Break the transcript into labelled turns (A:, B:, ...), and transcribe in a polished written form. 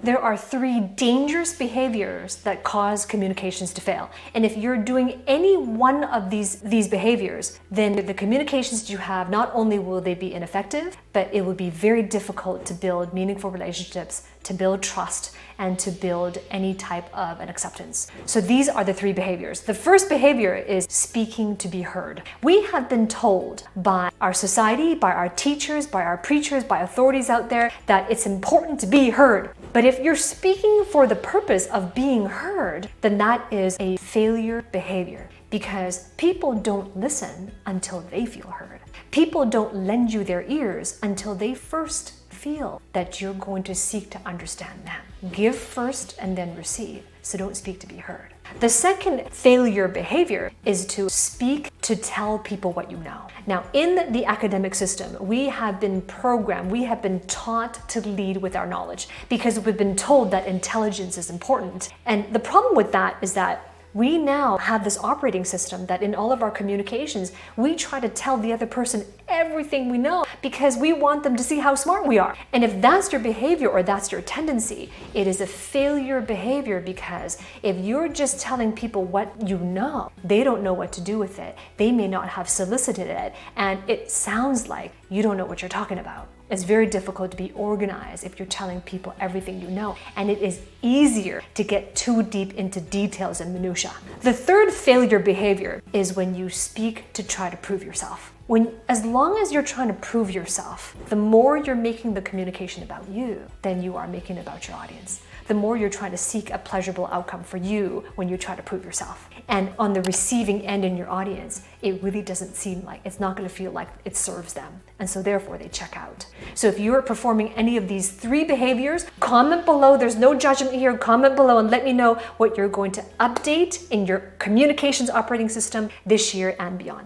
A: There are 3 dangerous behaviors that cause communications to fail. And if you're doing any one of these behaviors, then the communications you have, not only will they be ineffective, but it will be very difficult to build meaningful relationships, to build trust, and to build any type of an acceptance. So these are the 3 behaviors. The first behavior is speaking to be heard. We have been told by our society, by our teachers, by our preachers, by authorities out there that it's important to be heard. But if you're speaking for the purpose of being heard, then that is a failure behavior, because people don't listen until they feel heard. People don't lend you their ears until they first feel that you're going to seek to understand them. Give first and then receive. So don't speak to be heard. The second failure behavior is to speak to tell people what you know. Now, in the academic system, we have been programmed, we have been taught to lead with our knowledge because we've been told that intelligence is important. And the problem with that is that we now have this operating system that in all of our communications, we try to tell the other person everything we know because we want them to see how smart we are. And if that's your behavior or that's your tendency, it is a failure behavior, because if you're just telling people what you know, they don't know what to do with it. They may not have solicited it, and it sounds like you don't know what you're talking about. It's very difficult to be organized if you're telling people everything you know, and it is easier to get too deep into details and minutia. The third failure behavior is when you speak to try to prove yourself. As long as you're trying to prove yourself, the more you're making the communication about you than you are making it about your audience. The more you're trying to seek a pleasurable outcome for you when you try to prove yourself. And on the receiving end in your audience, it really doesn't seem like, it's not going to feel like it serves them. And so therefore they check out. So if you are performing any of these 3 behaviors, comment below. There's no judgment here. Comment below and let me know what you're going to update in your communications operating system this year and beyond.